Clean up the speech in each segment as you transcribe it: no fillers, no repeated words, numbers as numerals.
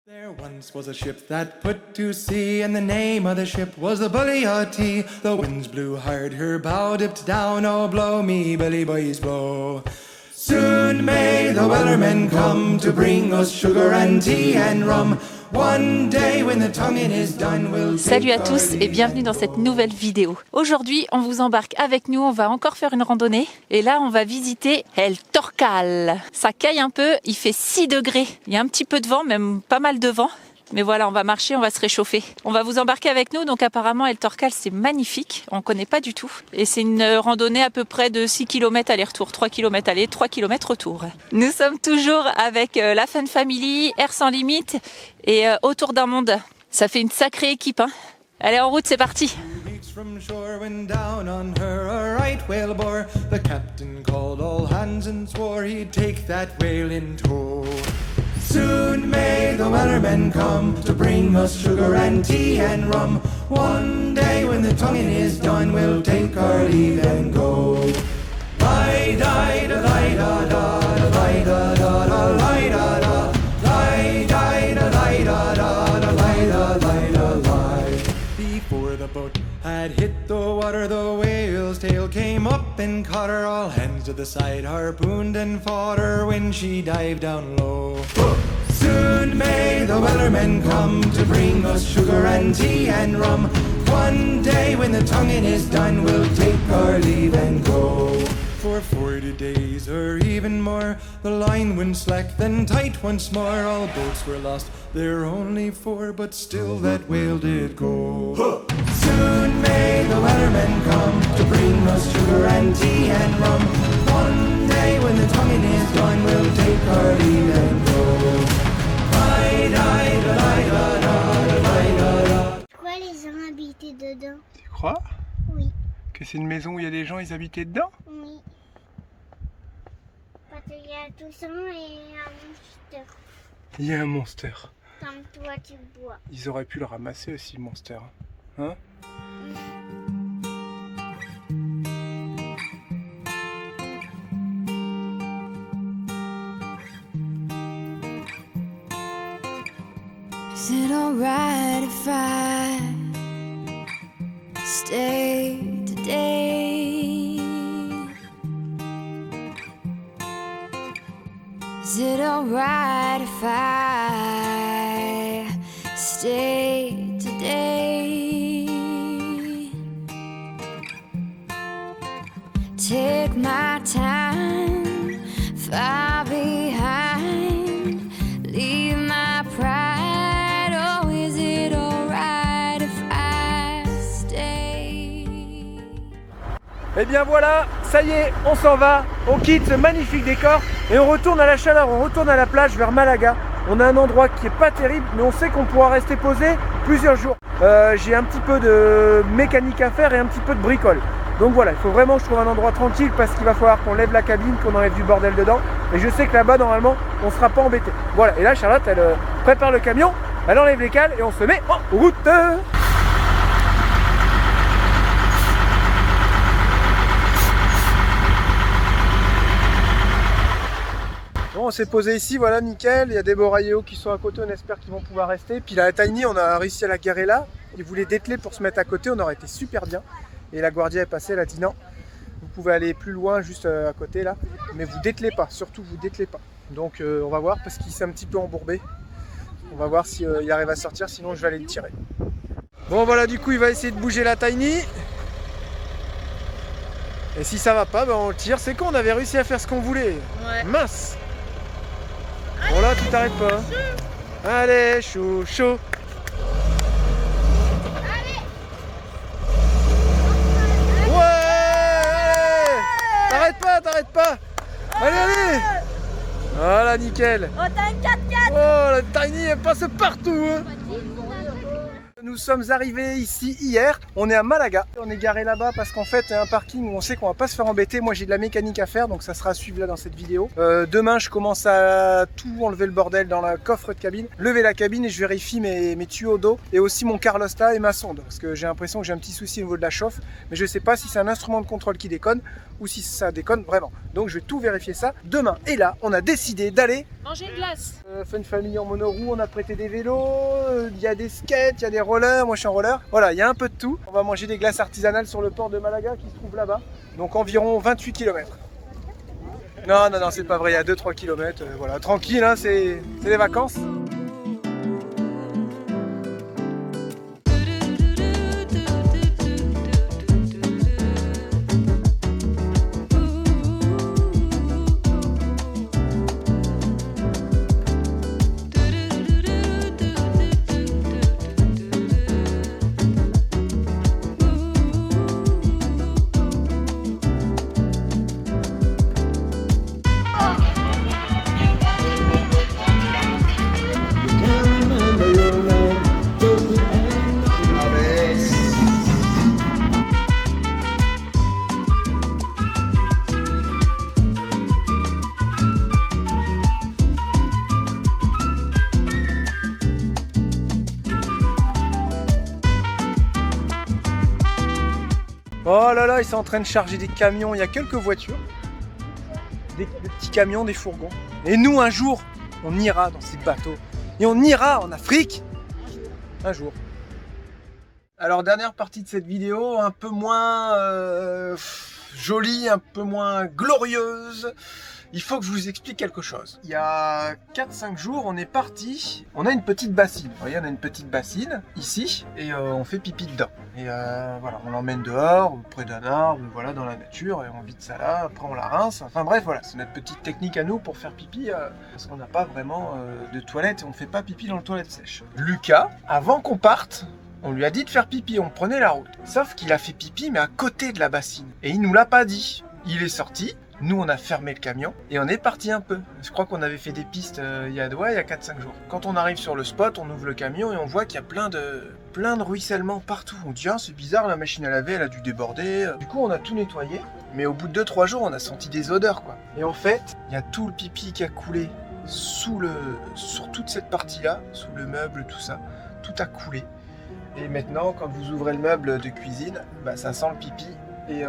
There once was a ship that put to sea, and the name of the ship was the Bully o' Tea. The winds blew hard, her bow dipped down, oh blow me Billy boys blow. Soon may the wellermen come to bring us sugar and tea and rum. One day when the tonguing is done, we'll Salut à tous et bienvenue dans cette nouvelle vidéo. Aujourd'hui, on vous embarque avec nous, on va encore faire une randonnée. Et là, on va visiter El Torcal. Ça caille un peu, il fait 6 degrés. Il y a un petit peu de vent, même pas mal de vent. Mais voilà, on va marcher, on va se réchauffer. On va vous embarquer avec nous, donc apparemment El Torcal c'est magnifique, on connaît pas du tout. Et c'est une randonnée à peu près de 6 km aller-retour, 3 km aller, 3 km retour. Nous sommes toujours avec la Fun Family, Air Sans Limite et Autour d'un Monde. Ça fait une sacrée équipe, hein. Allez, en route, c'est parti. From shore when down on her a right whale bore. The captain called all hands and swore he'd take that whale in tow. Soon may the wellermen come to bring us sugar and tea and rum. One day when the tonguing is done, we'll take our leave and go. Lie da da da da da da da da da lie da da lie da da da da da lie da da lie. Before the boat had hit the water, the whale's tail came up and caught her. All hands to the side harpooned and fought her when she dived down low. Soon may the wellermen come to bring us sugar and tea and rum. One day when the tonguing is done, we'll take our leave and go. For 40 days or even more, the line went slack, then tight once more. All boats were lost, there only 4, but still that whale did go. Soon may the wellermen come to bring us sugar and tea and rum. One day when the tonguing is done, we'll take our leave and go. Pourquoi les gens habitaient dedans? Tu crois? Oui. Que c'est une maison où il y a des gens, ils habitaient dedans? Oui. Parce qu'il y a tout ça et un monster. Il y a un monster. Comme toi tu bois. Ils auraient pu le ramasser aussi, le monster. Hein? Is it alright if I stay today? Is it alright if I stay today? Take my time, far behind, leave my pride. Et bien voilà, ça y est, on s'en va, on quitte ce magnifique décor et on retourne à la chaleur, on retourne à la plage vers Malaga. On a un endroit qui est pas terrible, mais on sait qu'on pourra rester posé plusieurs jours. J'ai un petit peu de mécanique à faire et un petit peu de bricole. Donc voilà, il faut vraiment que je trouve un endroit tranquille parce qu'il va falloir qu'on lève la cabine, qu'on enlève du bordel dedans. Et je sais que là-bas, normalement, on ne sera pas embêté. Voilà, et là, Charlotte, elle prépare le camion, elle enlève les cales et on se met en route. Bon, on s'est posé ici, voilà, nickel. Il y a des boraillots qui sont à côté, on espère qu'ils vont pouvoir rester. Puis la Tiny, on a réussi à la garer là. Ils voulaient dételer pour se mettre à côté, on aurait été super bien. Et la Guardia est passée, elle a dit non. Vous pouvez aller plus loin, juste à côté là. Mais vous dételez pas, surtout vous dételez pas. Donc on va voir parce qu'il s'est un petit peu embourbé. On va voir s'il arrive à sortir, sinon je vais aller le tirer. Bon voilà, du coup il va essayer de bouger la Tiny. Et si ça va pas, ben on le tire. C'est con, on avait réussi à faire ce qu'on voulait. Ouais. Mince. Bon là, tu t'arrêtes pas. Hein. Allez, chaud, chaud. Allez. Ouais, allez. T'arrêtes pas. Allez, allez. Voilà, nickel. Oh, t'as une 4x4. Oh, la Tiny, elle passe partout. Hein. Nous sommes arrivés ici hier, on est à Malaga. On est garé là-bas parce qu'en fait, il y a un parking où on sait qu'on va pas se faire embêter. Moi, j'ai de la mécanique à faire, donc ça sera à suivre là dans cette vidéo. Demain, je commence à tout enlever le bordel dans la coffre de cabine, lever la cabine et je vérifie mes tuyaux d'eau et aussi mon Carlosta et ma sonde. Parce que j'ai l'impression que j'ai un petit souci au niveau de la chauffe, mais je sais pas si c'est un instrument de contrôle qui déconne ou si ça déconne vraiment. Donc, je vais tout vérifier ça demain. Et là, on a décidé d'aller manger une glace. Fun Family en monoroue, on a prêté des vélos, il y a des skates, il y a des rollers, moi je suis en roller. Voilà, il y a un peu de tout. On va manger des glaces artisanales sur le port de Malaga qui se trouve là-bas. Donc environ 28 km. Non, c'est pas vrai, il y a 2-3 km. Voilà, tranquille, hein, c'est les vacances. Oh là là, ils sont en train de charger des camions, il y a quelques voitures, des petits camions, des fourgons. Et nous, un jour, on ira dans ces bateaux. Et on ira en Afrique, un jour. Alors, dernière partie de cette vidéo, un peu moins jolie, un peu moins glorieuse. Il faut que je vous explique quelque chose. Il y a 4-5 jours, on est parti. On a une petite bassine. Vous voyez, on a une petite bassine ici et on fait pipi dedans. Et voilà, on l'emmène dehors, près d'un arbre, voilà, dans la nature, et on vide ça là. Après, on la rince. Enfin bref, voilà, c'est notre petite technique à nous pour faire pipi parce qu'on n'a pas vraiment de toilette et on ne fait pas pipi dans le toilette sèche. Lucas, avant qu'on parte, on lui a dit de faire pipi, on prenait la route. Sauf qu'il a fait pipi, mais à côté de la bassine. Et il nous l'a pas dit. Il est sorti. Nous, on a fermé le camion et on est parti un peu. Je crois qu'on avait fait des pistes il y a 4-5 jours. Quand on arrive sur le spot, on ouvre le camion et on voit qu'il y a plein de ruissellements partout. On dit, ah, c'est bizarre, la machine à laver, elle a dû déborder. Du coup, on a tout nettoyé. Mais au bout de 2-3 jours, on a senti des odeurs, quoi. Et en fait, il y a tout le pipi qui a coulé sur toute cette partie-là, sous le meuble, tout ça. Tout a coulé. Et maintenant, quand vous ouvrez le meuble de cuisine, bah, ça sent le pipi. Et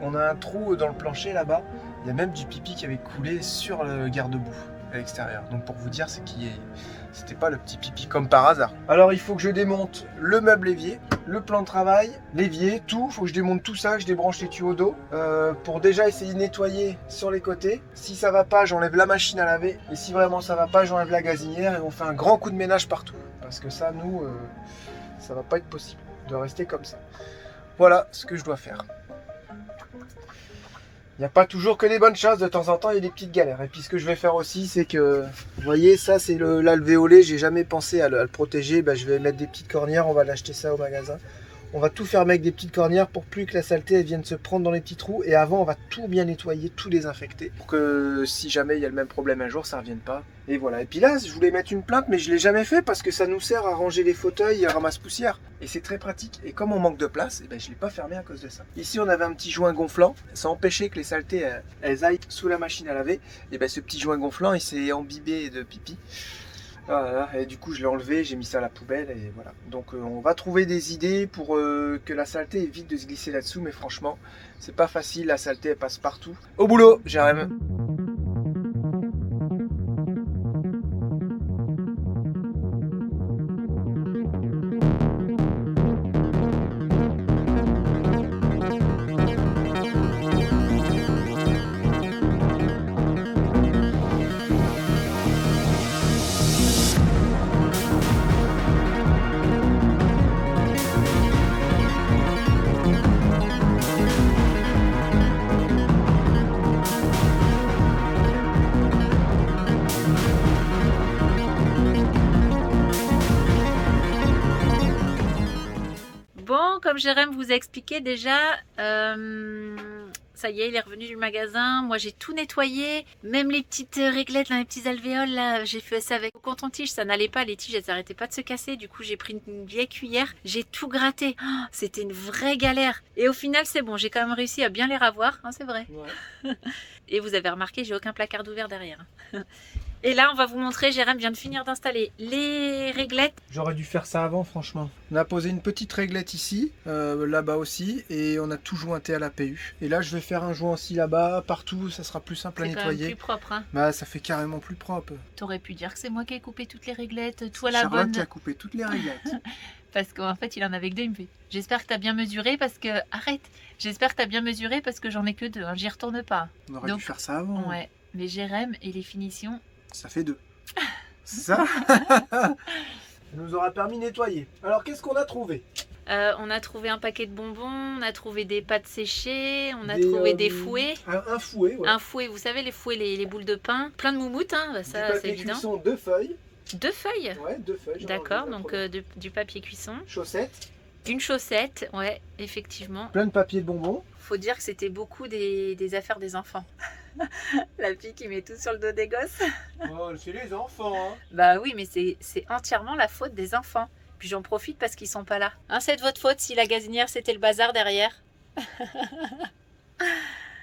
on a un trou dans le plancher là-bas. Il y a même du pipi qui avait coulé sur le garde-boue à l'extérieur. Donc pour vous dire, c'était pas le petit pipi comme par hasard. Alors il faut que je démonte le meuble évier, le plan de travail, l'évier, tout. Il faut que je démonte tout ça, que je débranche les tuyaux d'eau pour déjà essayer de nettoyer sur les côtés. Si ça va pas, j'enlève la machine à laver. Et si vraiment ça va pas, j'enlève la gazinière et on fait un grand coup de ménage partout. Parce que ça, nous, ça va pas être possible de rester comme ça. Voilà ce que je dois faire. Il n'y a pas toujours que des bonnes choses, de temps en temps il y a des petites galères. Et puis ce que je vais faire aussi, c'est que, vous voyez, ça c'est l'alvéolé, j'ai jamais pensé à le protéger. Ben, je vais mettre des petites cornières, on va l'acheter ça au magasin. On va tout fermer avec des petites cornières pour plus que la saleté elle vienne se prendre dans les petits trous. Et avant, on va tout bien nettoyer, tout désinfecter. Pour que si jamais il y a le même problème un jour, ça ne revienne pas. Et voilà. Et puis là, je voulais mettre une plainte, mais je ne l'ai jamais fait parce que ça nous sert à ranger les fauteuils et à ramasse-poussière. Et c'est très pratique. Et comme on manque de place, eh ben, je ne l'ai pas fermé à cause de ça. Ici, on avait un petit joint gonflant. Ça empêchait que les saletés elles aillent sous la machine à laver. Et ben, ce petit joint gonflant, il s'est imbibé de pipi. Voilà, et du coup je l'ai enlevé, j'ai mis ça à la poubelle et voilà. Donc on va trouver des idées pour que la saleté évite de se glisser là-dessous, mais franchement c'est pas facile, la saleté elle passe partout. Au boulot, j'arrive. Comme Jérém vous a expliqué déjà, ça ça y est, il est revenu du magasin. Moi, j'ai tout nettoyé. Même les petites réglettes, là, les petits alvéoles, là, j'ai fait ça avec au coton-tige. Ça n'allait pas, les tiges, elles n'arrêtaient pas de se casser. Du coup, j'ai pris une vieille cuillère. J'ai tout gratté. Oh, c'était une vraie galère. Et au final, c'est bon. J'ai quand même réussi à bien les ravoir, hein, c'est vrai. Ouais. Et vous avez remarqué, j'ai aucun placard d'ouvert derrière. Et là, on va vous montrer, Jérém vient de finir d'installer les réglettes. J'aurais dû faire ça avant, franchement. On a posé une petite réglette ici, là-bas aussi, et on a tout jointé à la PU. Et là, je vais faire un joint aussi là-bas, partout, ça sera plus simple à C'est quand même nettoyer. plus propre, hein. Bah, ça fait carrément plus propre. T'aurais pu dire que c'est moi qui ai coupé toutes les réglettes, toi la Charlotte bonne. qui a coupé toutes les réglettes. Parce qu'en fait, il en avait que deux, il me fait. J'espère que t'as bien mesuré parce que... Arrête. J'espère que t'as bien mesuré parce que j'en ai que deux, hein. J'y retourne pas. On aurait Donc, dû faire ça avant. Ouais, mais Jérém et les finitions... Ça fait 2. C'est ça. Ça nous aura permis de nettoyer. Alors, qu'est-ce qu'on a trouvé? on a trouvé un paquet de bonbons, on a trouvé des pâtes séchées, on a Des, trouvé des fouets. Un fouet, ouais. Un fouet, vous savez, les fouets, les boules de pain. Plein de moumoutes, hein, bah, Du ça c'est papier évident. cuisson, 2 feuilles. 2 feuilles. Ouais, 2 feuilles. j'en D'accord, enlève la donc première. du papier cuisson. Chaussettes. Une chaussette, ouais, effectivement. Plein de papier de bonbons. Faut dire que c'était beaucoup des affaires des enfants. La fille qui met tout sur le dos des gosses. Oh, c'est les enfants, hein. Bah oui, mais c'est entièrement la faute des enfants. Puis j'en profite parce qu'ils sont pas là. Hein, c'est de votre faute si la gazinière c'était le bazar derrière.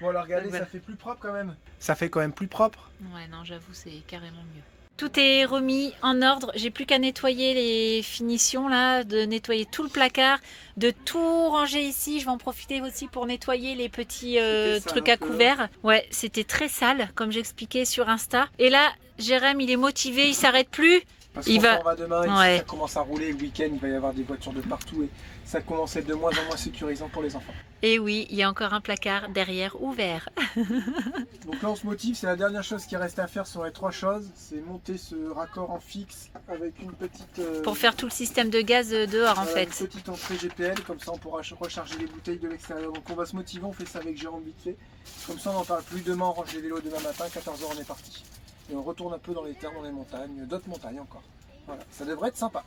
Bon, alors regardez, Donc, voilà. ça fait plus propre quand même. Ça fait quand même plus propre. Ouais, non, j'avoue, c'est carrément mieux. Tout est remis en ordre. J'ai plus qu'à nettoyer les finitions là, de nettoyer tout le placard, de tout ranger ici. Je vais en profiter aussi pour nettoyer les petits C'était sale trucs un à peu. couvert. Ouais, c'était très sale, comme j'expliquais sur Insta. Et là, Jérém, il est motivé, il s'arrête plus. Parce Il qu'on va- s'en va demain et Ouais. si ça commence à rouler le week-end, il va y avoir des voitures de partout et ça commence à être de moins en moins sécurisant pour les enfants. Et oui, il y a encore un placard derrière ouvert. Donc là on se motive, c'est la dernière chose qui reste à faire sur les 3 choses, c'est monter ce raccord en fixe avec une petite... Pour faire tout le système de gaz dehors en voilà, fait. une petite entrée GPL, comme ça on pourra recharger les bouteilles de l'extérieur. Donc on va se motiver, on fait ça avec Jérôme vite fait. Comme ça on n'en parle plus, demain on range les vélos demain matin, 14h on est parti. Et on retourne un peu dans les terres, dans les montagnes, d'autres montagnes encore. Voilà, ça devrait être sympa.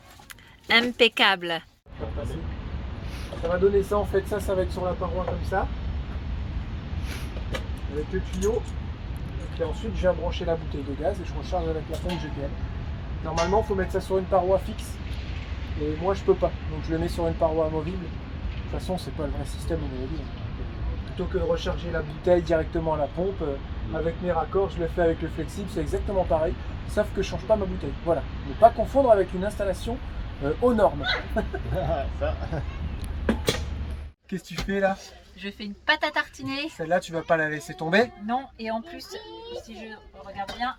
Impeccable. Ça va donner ça en fait, ça va être sur la paroi comme ça. Avec le tuyau. Et puis ensuite je viens brancher la bouteille de gaz et je recharge avec la pompe GPL. Normalement il faut mettre ça sur une paroi fixe. Et moi je peux pas, donc je le mets sur une paroi amovible. De toute façon c'est pas le vrai système on est dit. Plutôt que de recharger la bouteille directement à la pompe, avec mes raccords, je le fais avec le flexible, c'est exactement pareil, sauf que je change pas ma bouteille. Voilà, ne pas confondre avec une installation aux normes. Qu'est-ce que tu fais là? Je fais une pâte à tartiner. Celle-là tu vas pas la laisser tomber? Non, et en plus, si je regarde bien,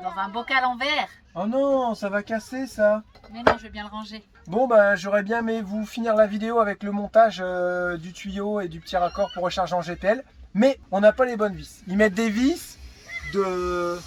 dans un bocal en verre. Oh non, ça va casser ça. Mais non, je vais bien le ranger. Bon bah j'aurais bien aimé vous finir la vidéo avec le montage du tuyau et du petit raccord pour recharger en GPL, mais on n'a pas les bonnes vis. Ils mettent des vis de...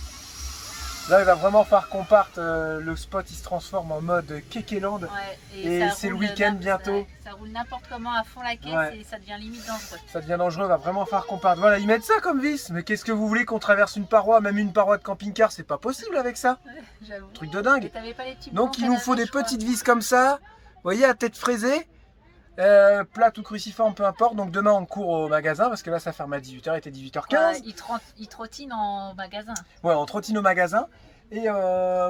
Là il va vraiment falloir qu'on parte, le spot il se transforme en mode Kekeland. Ouais, Et ça c'est le roule week-end n'importe- bientôt. ouais, ça roule n'importe comment à fond la caisse Ouais. et ça devient limite dangereux. Ça devient dangereux, va vraiment falloir qu'on parte. Voilà, ils mettent ça comme vis. Mais qu'est-ce que vous voulez qu'on traverse une paroi, même une paroi de camping-car, c'est pas possible avec ça. J'avoue. Truc de dingue. Et t'avais pas les petits Donc boutons il nous faut des canadien, je petites vis comme ça, vous voyez, à tête fraisée, plate ou cruciforme, peu importe. Donc demain on court au magasin, parce que là ça ferme à 18h, il était 18h15. crois. Ouais, il trottine en magasin. Ouais, on trottine au magasin. Et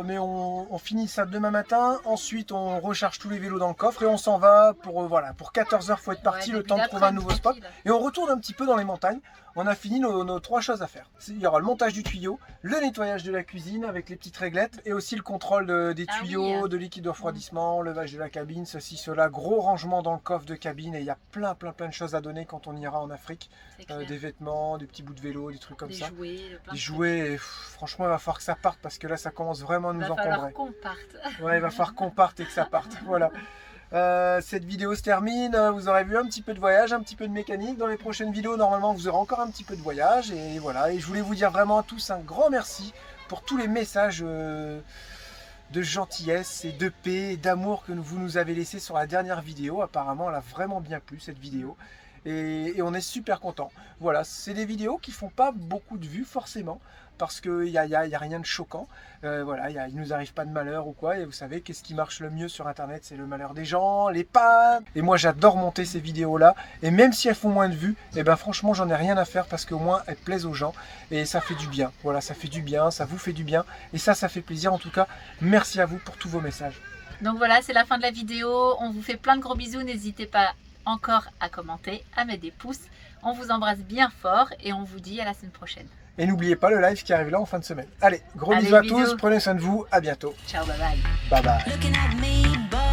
mais on finit ça demain matin. Ensuite, on recharge tous les vélos dans le coffre et on s'en va pour voilà, pour 14h. Faut être parti, Ouais, le temps de début trouver un nouveau spot. d'après-midi, Et on retourne un petit peu dans les montagnes. On a fini nos 3 choses à faire. Il y aura le montage du tuyau, le nettoyage de la cuisine avec les petites réglettes et aussi le contrôle des Ah tuyaux, oui. de liquide de refroidissement, levage de la cabine, ceci, cela. Gros rangement dans le coffre de cabine et il y a plein de choses à donner quand on ira en Afrique. C'est clair. Des vêtements, des petits bouts de vélo, des trucs comme Des ça. jouets, plein Des de jouets, et, franchement il va falloir que ça parte parce que là ça commence vraiment à trucs. nous Il va falloir encombrer. qu'on parte. Ouais, il va falloir qu'on parte et que ça parte. Voilà. Cette vidéo se termine. Vous aurez vu un petit peu de voyage, un petit peu de mécanique. Dans les prochaines vidéos, normalement, vous aurez encore un petit peu de voyage. Et voilà. Et je voulais vous dire vraiment à tous un grand merci pour tous les messages de gentillesse et de paix et d'amour que vous nous avez laissés sur la dernière vidéo. Apparemment, elle a vraiment bien plu cette vidéo. Et on est super content. Voilà, c'est des vidéos qui font pas beaucoup de vues forcément. parce qu'il n'y a rien de choquant. Voilà, il ne nous arrive pas de malheur ou quoi. Et vous savez, qu'est-ce qui marche le mieux sur Internet? C'est le malheur des gens, les pannes. Et moi, j'adore monter ces vidéos-là. Et même si elles font moins de vues, et ben franchement, j'en ai rien à faire parce qu'au moins, elles plaisent aux gens. Et ça fait du bien. Voilà, ça fait du bien, ça vous fait du bien. Et ça fait plaisir. En tout cas, merci à vous pour tous vos messages. Donc voilà, c'est la fin de la vidéo. On vous fait plein de gros bisous. N'hésitez pas encore à commenter, à mettre des pouces. On vous embrasse bien fort et on vous dit à la semaine prochaine. Et n'oubliez pas le live qui arrive là en fin de semaine. Allez, gros bisous à tous, prenez soin de vous, à bientôt. Ciao, bye bye. Bye bye. Looking at me, but